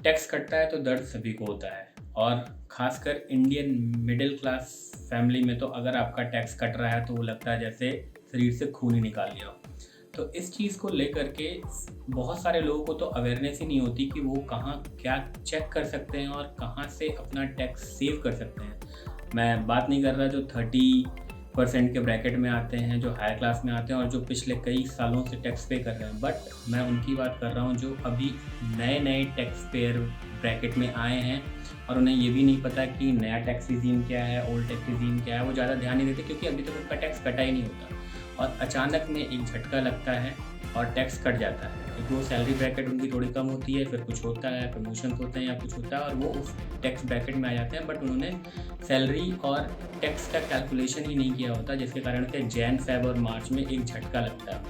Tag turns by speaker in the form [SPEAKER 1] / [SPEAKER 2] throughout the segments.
[SPEAKER 1] Tax कटता है तो दर्द सभी को होता है, और ख़ासकर इंडियन मिडिल क्लास फैमिली में तो अगर आपका टैक्स कट रहा है तो वो लगता है जैसे शरीर से खून ही निकाल लिया हो। तो इस चीज़ को लेकर के बहुत सारे लोगों को तो अवेयरनेस ही नहीं होती कि वो कहाँ क्या चेक कर सकते हैं और कहाँ से अपना टैक्स सेव कर सकते हैं। मैं बात नहीं कर रहा जो 30% के ब्रैकेट में आते हैं, जो हायर क्लास में आते हैं और जो पिछले कई सालों से टैक्स पे कर रहे हैं, बट मैं उनकी बात कर रहा हूँ जो अभी नए नए टैक्स पेयर ब्रैकेट में आए हैं और उन्हें ये भी नहीं पता कि नया टैक्स रिजीम क्या है, ओल्ड टैक्स रिजीम क्या है। वो ज़्यादा ध्यान नहीं देते क्योंकि अभी तक उनका टैक्स कटा ही नहीं होता, और अचानक में एक झटका लगता है और टैक्स कट जाता है क्योंकि वो सैलरी ब्रैकेट उनकी थोड़ी कम होती है, फिर कुछ होता है, प्रमोशन होते हैं या कुछ होता है और वो उस टैक्स ब्रैकेट में आ जाते हैं, बट उन्होंने सैलरी और टैक्स का कैलकुलेशन ही नहीं किया होता, जिसके कारण से जैन, फेब और मार्च में एक झटका लगता है।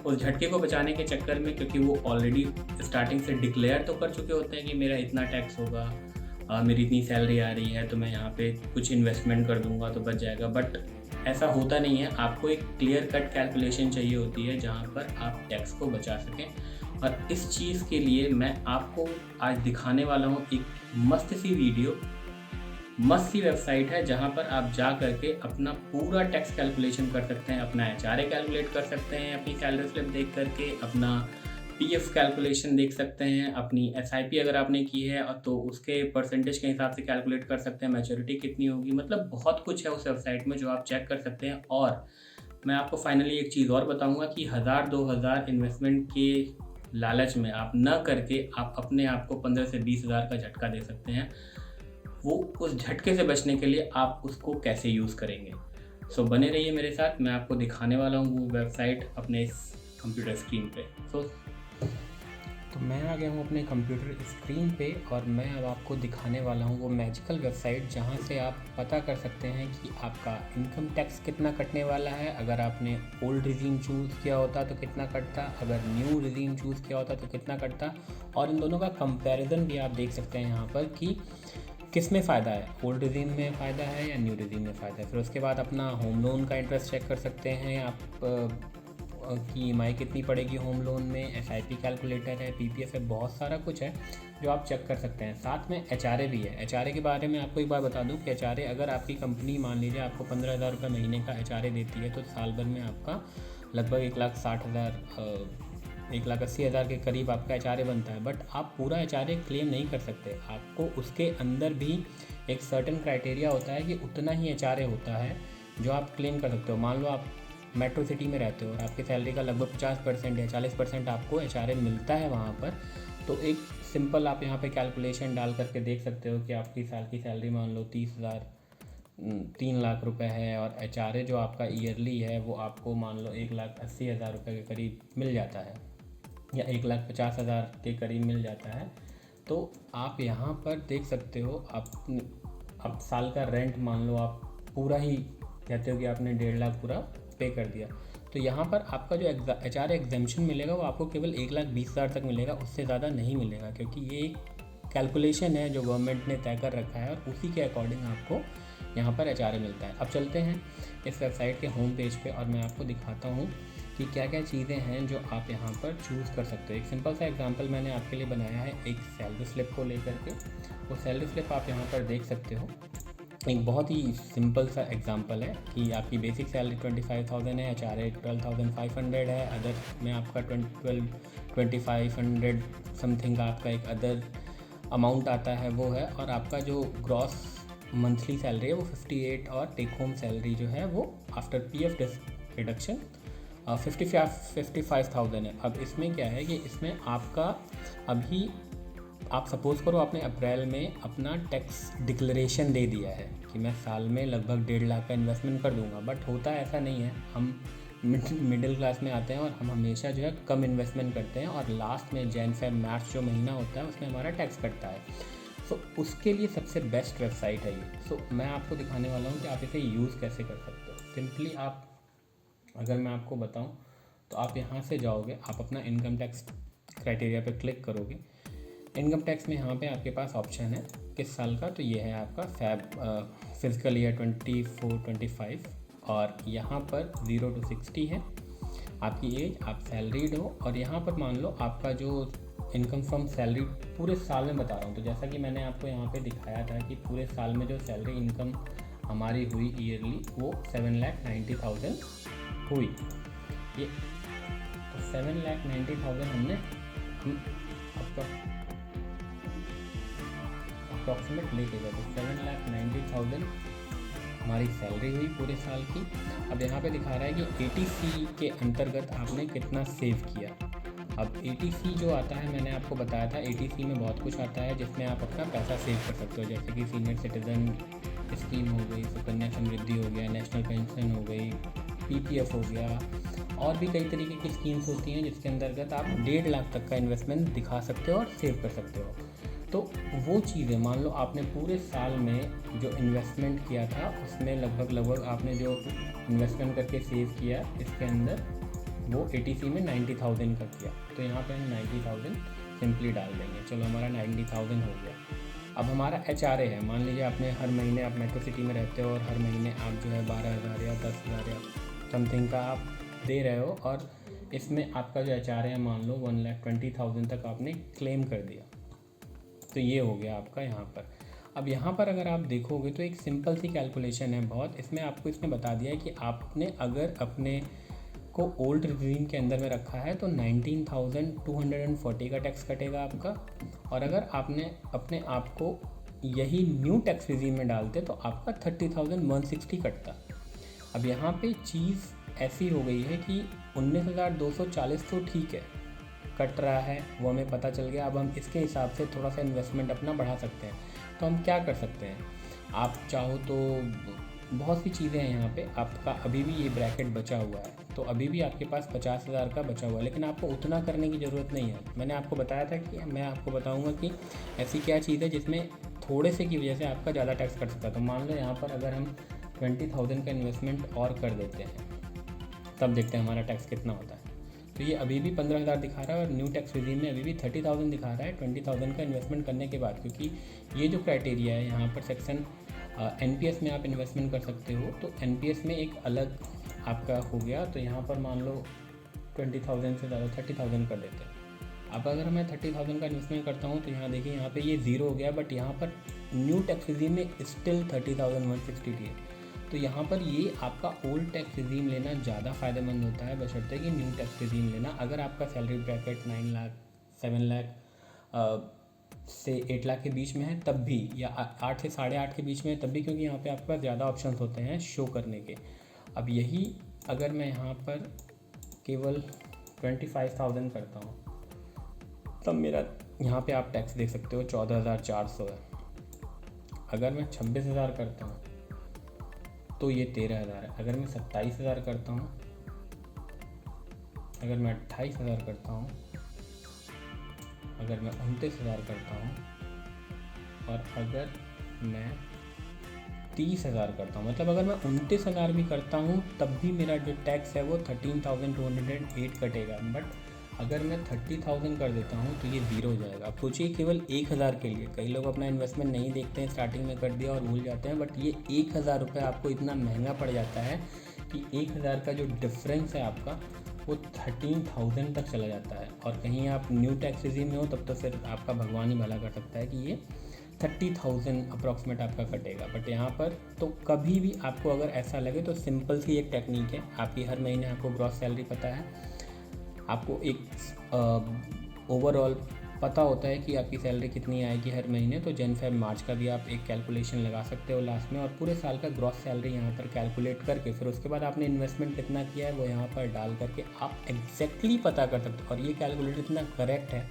[SPEAKER 1] उस झटके को बचाने के चक्कर में, क्योंकि वो ऑलरेडी स्टार्टिंग से डिक्लेयर तो कर चुके होते हैं कि मेरा इतना टैक्स होगा, मेरी इतनी सैलरी आ रही है तो मैं यहाँ पे कुछ इन्वेस्टमेंट कर दूंगा तो बच जाएगा, बट ऐसा होता नहीं है। आपको एक क्लियर कट कैलकुलेशन चाहिए होती है जहाँ पर आप टैक्स को बचा सकें, और इस चीज़ के लिए मैं आपको आज दिखाने वाला हूँ एक मस्त सी वीडियो, मस्त सी वेबसाइट है जहाँ पर आप जा करके अपना पूरा टैक्स कैलकुलेशन कर सकते हैं, अपना एचआरए कैलकुलेट कर सकते हैं, अपनी सैलरी स्लिप देख करके अपना पीएफ कैलकुलेशन देख सकते हैं, अपनी एसआईपी अगर आपने की है और तो उसके परसेंटेज के हिसाब से कैलकुलेट कर सकते हैं, मैच्योरिटी कितनी होगी, मतलब बहुत कुछ है उस वेबसाइट में जो आप चेक कर सकते हैं। और मैं आपको फाइनली एक चीज़ और बताऊंगा कि 1000-2000 इन्वेस्टमेंट के लालच में आप न करके आप अपने आप को 15 से 20 हज़ार का झटका दे सकते हैं। वो उस झटके से बचने के लिए आप उसको कैसे यूज़ करेंगे। सो बने रहिए मेरे साथ, मैं आपको दिखाने वाला हूँ वो वेबसाइट अपने इस कंप्यूटर स्क्रीन पे। तो मैं आ गया हूँ अपने कंप्यूटर स्क्रीन पे और मैं अब आपको दिखाने वाला हूँ वो मैजिकल वेबसाइट जहाँ से आप पता कर सकते हैं कि आपका इनकम टैक्स कितना कटने वाला है। अगर आपने ओल्ड रिजीम चूज़ किया होता तो कितना कटता, अगर न्यू रिजीम चूज़ किया होता तो कितना कटता, और इन दोनों का कंपैरिजन भी आप देख सकते हैं यहाँ पर कि किस में फ़ायदा है, ओल्ड रिजीम में फ़ायदा है या न्यू रिजीम में फ़ायदा है। फिर उसके बाद अपना होम लोन का इंटरेस्ट चेक कर सकते हैं आप की ईएमआई कितनी पड़ेगी होम लोन में, एसआईपी कैलकुलेटर है, पीपीएफ है, बहुत सारा कुछ है जो आप चेक कर सकते हैं। साथ में एचआरए भी है। एचआरए के बारे में आपको एक बार बता दूं कि एचआरए अगर आपकी कंपनी मान लीजिए आपको 15,000 रुपये महीने का एचआरए देती है तो साल भर में आपका लगभग 1,60,000 1,80,000 के करीब आपका एचआरए बनता है। बट आप पूरा एचआरए क्लेम नहीं कर सकते, आपको उसके अंदर भी एक सर्टेन क्राइटेरिया होता है कि उतना ही एचआरए होता है जो आप क्लेम कर सकते हो। मान लो आप मेट्रो सिटी में रहते हो और आपकी सैलरी का लगभग 50% या 40% आपको एचआरए मिलता है वहाँ पर, तो एक सिंपल आप यहाँ पे कैलकुलेशन डाल करके देख सकते हो कि आपकी साल की सैलरी मान लो 3 लाख रुपए है और एचआरए जो आपका ईयरली है वो आपको मान लो 1,80,000 रुपये के करीब मिल जाता है या 1,50,000 के करीब मिल जाता है। तो आप यहाँ पर देख सकते हो, आप साल का रेंट मान लो आप पूरा ही कहते हो कि आपने 1.5 लाख पूरा पे कर दिया, तो यहाँ पर आपका जो एचआरए एग्जेम्पशन मिलेगा वो आपको केवल 1,20,000 तक मिलेगा, उससे ज़्यादा नहीं मिलेगा, क्योंकि ये एक कैलकुलेशन है जो गवर्नमेंट ने तय कर रखा है और उसी के अकॉर्डिंग आपको यहाँ पर एचआरए मिलता है। अब चलते हैं इस वेबसाइट के होम पेज पे और मैं आपको दिखाता हूँ कि क्या क्या चीज़ें हैं जो आप यहाँ पर चूज़ कर सकते हो। एक सिंपल सा एग्जांपल मैंने आपके लिए बनाया है एक सैलरी स्लिप को लेकर के। वो सैलरी स्लिप आप यहाँ पर देख सकते हो। एक बहुत ही सिंपल सा एग्जांपल है कि आपकी बेसिक सैलरी 25,000 है, एचआरए 12,500 है, अदर में आपका 2,500 समथिंग का आपका एक अदर अमाउंट आता है वो है, और आपका जो ग्रॉस मंथली सैलरी है वो 58 और टेक होम सैलरी जो है वो आफ्टर पीएफ डिडक्शन 55,000 है। अब इसमें क्या है कि इसमें आपका अभी आप सपोज़ करो आपने अप्रैल में अपना टैक्स डिक्लेरेशन दे दिया है कि मैं साल में लगभग 1.5 लाख का इन्वेस्टमेंट कर दूंगा, बट होता ऐसा नहीं है। हम मिडिल क्लास में आते हैं और हम हमेशा जो है कम इन्वेस्टमेंट करते हैं और लास्ट में जैन फेब मार्च जो महीना होता है उसमें हमारा टैक्स कटता है। सो उसके लिए सबसे बेस्ट वेबसाइट है ये। सो मैं आपको दिखाने वाला हूँ कि आप इसे यूज़ कैसे कर सकते हो। सिंपली आप, अगर मैं आपको बताऊं तो आप यहाँ से जाओगे, आप अपना इनकम टैक्स क्राइटेरिया पे क्लिक करोगे। इनकम टैक्स में यहाँ पे आपके पास ऑप्शन है किस साल का, तो ये है आपका फिजिकल ईयर 24-25, और यहाँ पर 0 to 60 है आपकी एज, आप सैलरीड हो, और यहाँ पर मान लो आपका जो इनकम फ्रॉम सैलरी पूरे साल में बता रहा हूँ। तो जैसा कि मैंने आपको यहाँ पे दिखाया था कि पूरे साल में जो सैलरी इनकम हमारी हुई ईयरली वो 7,90,000 हुई। ये तो 7,90,000 हमने अप्रॉक्सीमेट लेके गए। तो 7,90,000 हमारी सैलरी हुई पूरे साल की। अब यहाँ पे दिखा रहा है कि ATC के अंतर्गत आपने कितना सेव किया। अब ATC जो आता है, मैंने आपको बताया था ATC में बहुत कुछ आता है जिसमें आप अपना पैसा सेव कर सकते हो, जैसे कि सीनियर सिटीज़न स्कीम हो गई, सुकन्या समृद्धि हो गया, नेशनल पेंशन हो गई, PPF हो गया, और भी कई तरीके की स्कीम्स होती हैं जिसके अंतर्गत आप 1.5 लाख तक का इन्वेस्टमेंट दिखा सकते हो और सेव कर सकते हो। तो वो चीज़ें, मान लो आपने पूरे साल में जो इन्वेस्टमेंट किया था उसमें लगभग आपने जो इन्वेस्टमेंट करके सेव किया, इसके अंदर वो ATC में 90,000 का किया। तो यहाँ पे हम 90,000 सिंपली डाल देंगे। चलो हमारा 90,000 हो गया। अब हमारा HRA है। मान लीजिए आपने हर महीने, आप मेट्रो सिटी में रहते हो और हर महीने आप जो है 12,000 या 10,000 या समथिंग का आप दे रहे हो, और इसमें आपका जो HRA है मान लो 1,20,000 तक आपने क्लेम कर दिया। तो ये हो गया आपका यहाँ पर। अब यहाँ पर अगर आप देखोगे तो एक सिंपल सी कैलकुलेशन है बहुत। इसमें आपको इसने बता दिया है कि आपने अगर अपने को ओल्ड रिजीम के अंदर में रखा है तो 19,240 का टैक्स कटेगा आपका, और अगर आपने अपने आप को यही न्यू टैक्स रिजीम में डालते तो आपका 30,160 कटता। अब यहाँ पे चीज़ ऐसी हो गई है कि 19,240 तो ठीक है कट रहा है, वो हमें पता चल गया। अब हम इसके हिसाब से थोड़ा सा इन्वेस्टमेंट अपना बढ़ा सकते हैं। तो हम क्या कर सकते हैं, आप चाहो तो बहुत सी चीज़ें हैं यहाँ पे। आपका अभी भी ये ब्रैकेट बचा हुआ है, तो अभी भी आपके पास 50,000 का बचा हुआ है, लेकिन आपको उतना करने की ज़रूरत नहीं है। मैंने आपको बताया था कि मैं आपको बताऊँगा कि ऐसी क्या चीज़ है जिसमें थोड़े से की वजह से आपका ज़्यादा टैक्स कट सकता है। तो मान लो यहाँ पर अगर हम 20,000 का इन्वेस्टमेंट और कर देते हैं, तब देखते हैं हमारा टैक्स कितना होता है। तो ये अभी भी 15,000 दिखा रहा है और न्यू टैक्स रिजीम में अभी भी 30,000 दिखा रहा है 20,000 का इन्वेस्टमेंट करने के बाद, क्योंकि ये जो क्राइटेरिया है यहाँ पर सेक्शन NPS में आप इन्वेस्टमेंट कर सकते हो। तो NPS में एक अलग आपका हो गया। तो यहाँ पर मान लो 20,000 से ज़्यादा 30,000 कर देते हैं। अब अगर मैं 30,000 का इन्वेस्टमेंट करता हूँ तो यहाँ देखिए यहाँ पे ये ज़ीरो हो गया, बट यहाँ पर न्यू टैक्स रिजीम में स्टिल 30,160 है। तो यहाँ पर ये आपका ओल्ड टैक्स रिजीम लेना ज़्यादा फ़ायदेमंद होता है, बशर्ते कि न्यू टैक्स रिजीम लेना। अगर आपका सैलरी ब्रैकेट 9 लाख 7 लाख से 8 लाख के बीच में है तब भी, या 8 से 8.5 के बीच में है तब भी, क्योंकि यहाँ पे आपके पास ज़्यादा ऑप्शंस होते हैं शो करने के। अब यही अगर मैं यहाँ पर केवल 25,000 करता हूँ तब मेरा यहाँ पे आप टैक्स देख सकते हो 14,400 है। अगर मैं 26,000 करता हूँ तो ये 13,000 है। अगर मैं 27,000 करता हूँ, अगर मैं 28,000 करता हूँ, अगर मैं 29,000 करता हूँ, और अगर मैं 30,000 करता हूँ, मतलब अगर मैं 29,000 भी करता हूँ तब भी मेरा जो टैक्स है वो 13,208 कटेगा। बट अगर मैं 30,000 कर देता हूँ तो ये ज़ीरो हो जाएगा। आप सोचिए केवल 1,000 के लिए, कई लोग अपना इन्वेस्टमेंट नहीं देखते हैं, स्टार्टिंग में कर दिया और भूल जाते हैं, बट ये 1,000 रुपये आपको इतना महंगा पड़ जाता है कि 1,000 का जो डिफरेंस है आपका वो 13,000 तक चला जाता है। और कहीं आप न्यू टैक्स रिजीम में हो तब तो फिर आपका भगवान ही भला कर सकता है कि ये 30,000 अप्रॉक्सीमेट आपका कटेगा। बट यहाँ पर तो कभी भी आपको अगर ऐसा लगे तो सिंपल सी एक टेक्निक है, आपकी हर महीने आपको ग्रॉस सैलरी पता है, आपको एक ओवरऑल पता होता है कि आपकी सैलरी कितनी आएगी हर महीने। तो जन फेब मार्च का भी आप एक कैलकुलेशन लगा सकते हो लास्ट में, और पूरे साल का ग्रॉस सैलरी यहाँ पर कैलकुलेट करके फिर उसके बाद आपने इन्वेस्टमेंट कितना किया है वो यहाँ पर डाल करके आप एग्जैक्टली पता कर सकते हो। और ये कैलकुलेटर इतना करेक्ट है,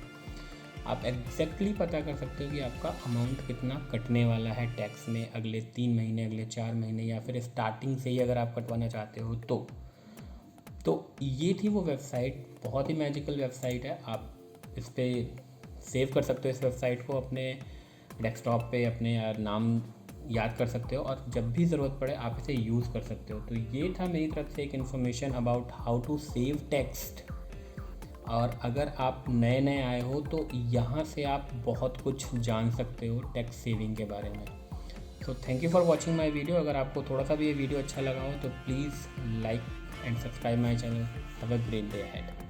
[SPEAKER 1] आप एग्जैक्टली पता कर सकते हो कि आपका अमाउंट कितना कटने वाला है टैक्स में अगले 3 महीने, अगले 4 महीने, या फिर स्टार्टिंग से ही अगर आप कटवाना चाहते हो तो ये थी वो वेबसाइट। बहुत ही मैजिकल वेबसाइट है। आप इस पर सेव कर सकते हो इस वेबसाइट को अपने डेस्कटॉप पे, अपने नाम याद कर सकते हो, और जब भी ज़रूरत पड़े आप इसे यूज़ कर सकते हो। तो ये था मेरी तरफ से एक information about how to save tax. और अगर आप नए नए आए हो तो यहाँ से आप बहुत कुछ जान सकते हो टैक्स सेविंग के बारे में। तो thank you for watching my video. अगर आपको थोड़ा सा भी ये वीडियो अच्छा लगा हो तो please like and subscribe my channel. Have a great day ahead.